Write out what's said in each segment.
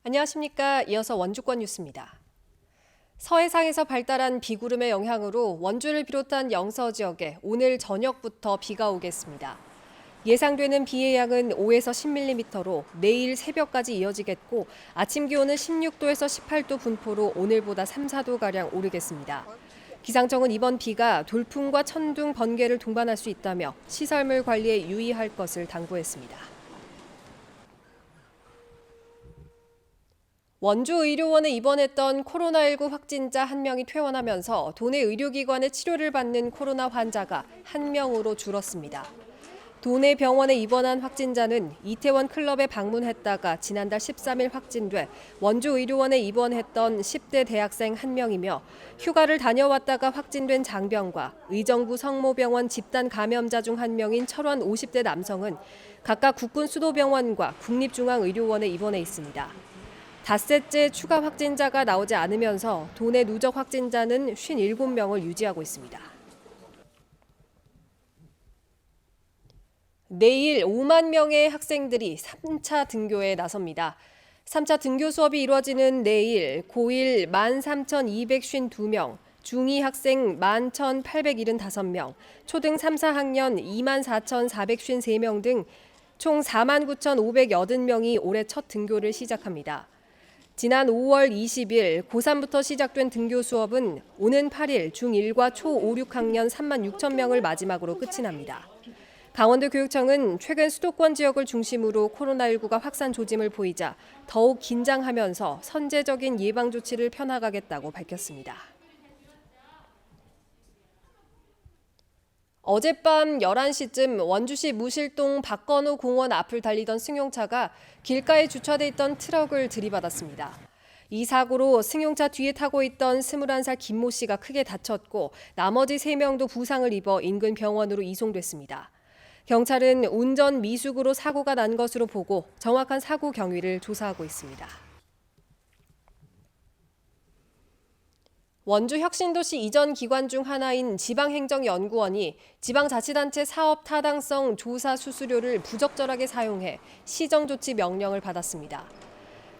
안녕하십니까. 이어서 원주권 뉴스입니다. 서해상에서 발달한 비구름의 영향으로 원주를 비롯한 영서 지역에 오늘 저녁부터 비가 오겠습니다. 예상되는 비의 양은 5에서 10mm로 내일 새벽까지 이어지겠고 아침 기온은 16도에서 18도 분포로 오늘보다 3, 4도가량 오르겠습니다. 기상청은 이번 비가 돌풍과 천둥, 번개를 동반할 수 있다며 시설물 관리에 유의할 것을 당부했습니다. 원주의료원에 입원했던 코로나19 확진자 1명이 퇴원하면서 도내 의료기관의 치료를 받는 코로나 환자가 1명으로 줄었습니다. 도내 병원에 입원한 확진자는 이태원 클럽에 방문했다가 지난달 13일 확진돼 원주의료원에 입원했던 10대 대학생 1명이며 휴가를 다녀왔다가 확진된 장병과 의정부 성모병원 집단 감염자 중 1명인 철원 50대 남성은 각각 국군수도병원과 국립중앙의료원에 입원해 있습니다. 닷새째 추가 확진자가 나오지 않으면서 도내 누적 확진자는 57명을 유지하고 있습니다. 내일 5만 명의 학생들이 3차 등교에 나섭니다. 3차 등교 수업이 이루어지는 내일 고1 13,252명, 중2 학생 11,875명, 초등 3, 4학년 24,453명 등 총 49,580명이 올해 첫 등교를 시작합니다. 지난 5월 20일 고3부터 시작된 등교 수업은 오는 8일 중1과 초5, 6학년 3만 6천 명을 마지막으로 끝이 납니다. 강원도 교육청은 최근 수도권 지역을 중심으로 코로나19가 확산 조짐을 보이자 더욱 긴장하면서 선제적인 예방 조치를 펴나가겠다고 밝혔습니다. 어젯밤 11시쯤 원주시 무실동 박건우 공원 앞을 달리던 승용차가 길가에 주차돼 있던 트럭을 들이받았습니다. 이 사고로 승용차 뒤에 타고 있던 21살 김모 씨가 크게 다쳤고 나머지 3명도 부상을 입어 인근 병원으로 이송됐습니다. 경찰은 운전 미숙으로 사고가 난 것으로 보고 정확한 사고 경위를 조사하고 있습니다. 원주 혁신도시 이전 기관 중 하나인 지방행정연구원이 지방자치단체 사업 타당성 조사 수수료를 부적절하게 사용해 시정조치 명령을 받았습니다.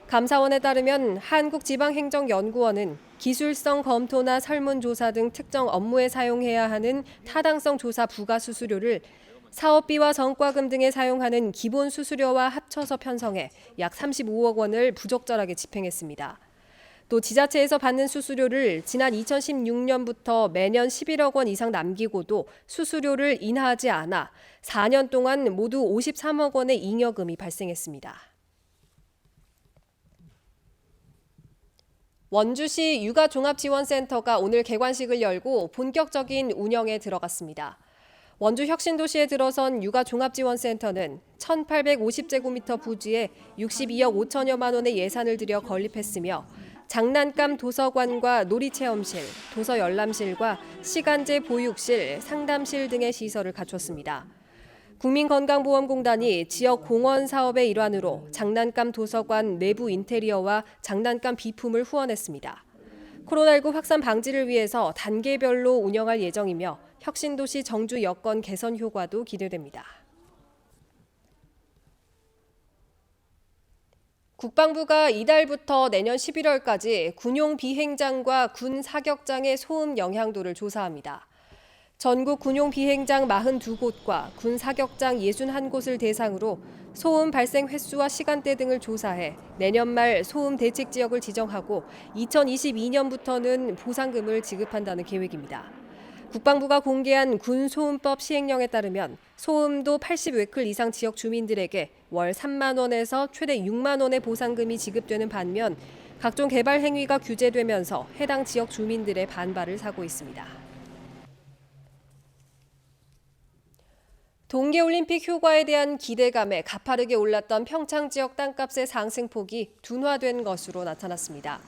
감사원에 따르면 한국지방행정연구원은 기술성 검토나 설문조사 등 특정 업무에 사용해야 하는 타당성 조사 부가 수수료를 사업비와 성과금 등에 사용하는 기본 수수료와 합쳐서 편성해 약 35억 원을 부적절하게 집행했습니다. 또 지자체에서 받는 수수료를 지난 2016년부터 매년 11억 원 이상 남기고도 수수료를 인하하지 않아 4년 동안 모두 53억 원의 잉여금이 발생했습니다. 원주시 육아종합지원센터가 오늘 개관식을 열고 본격적인 운영에 들어갔습니다. 원주 혁신도시에 들어선 육아종합지원센터는 1,850제곱미터 부지에 62억 5천여만 원의 예산을 들여 건립했으며 장난감 도서관과 놀이체험실, 도서 열람실과 시간제 보육실, 상담실 등의 시설을 갖췄습니다. 국민건강보험공단이 지역 공원 사업의 일환으로 장난감 도서관 내부 인테리어와 장난감 비품을 후원했습니다. 코로나19 확산 방지를 위해서 단계별로 운영할 예정이며 혁신도시 정주 여건 개선 효과도 기대됩니다. 국방부가 이달부터 내년 11월까지 군용 비행장과 군 사격장의 소음 영향도를 조사합니다. 전국 군용 비행장 42곳과 군 사격장 61곳을 대상으로 소음 발생 횟수와 시간대 등을 조사해 내년 말 소음 대책 지역을 지정하고 2022년부터는 보상금을 지급한다는 계획입니다. 국방부가 공개한 군소음법 시행령에 따르면 소음도 80웨클 이상 지역 주민들에게 월 3만 원에서 최대 6만 원의 보상금이 지급되는 반면 각종 개발 행위가 규제되면서 해당 지역 주민들의 반발을 사고 있습니다. 동계올림픽 효과에 대한 기대감에 가파르게 올랐던 평창 지역 땅값의 상승폭이 둔화된 것으로 나타났습니다.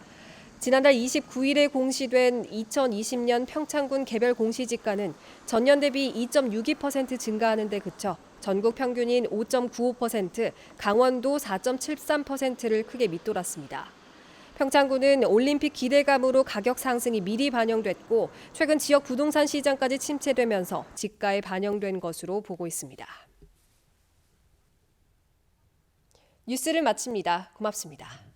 지난달 29일에 공시된 2020년 평창군 개별 공시지가는 전년 대비 2.62% 증가하는 데 그쳐 전국 평균인 5.95%, 강원도 4.73%를 크게 밑돌았습니다. 평창구는 올림픽 기대감으로 가격 상승이 미리 반영됐고 최근 지역 부동산 시장까지 침체되면서 지가에 반영된 것으로 보고 있습니다. 뉴스를 마칩니다. 고맙습니다.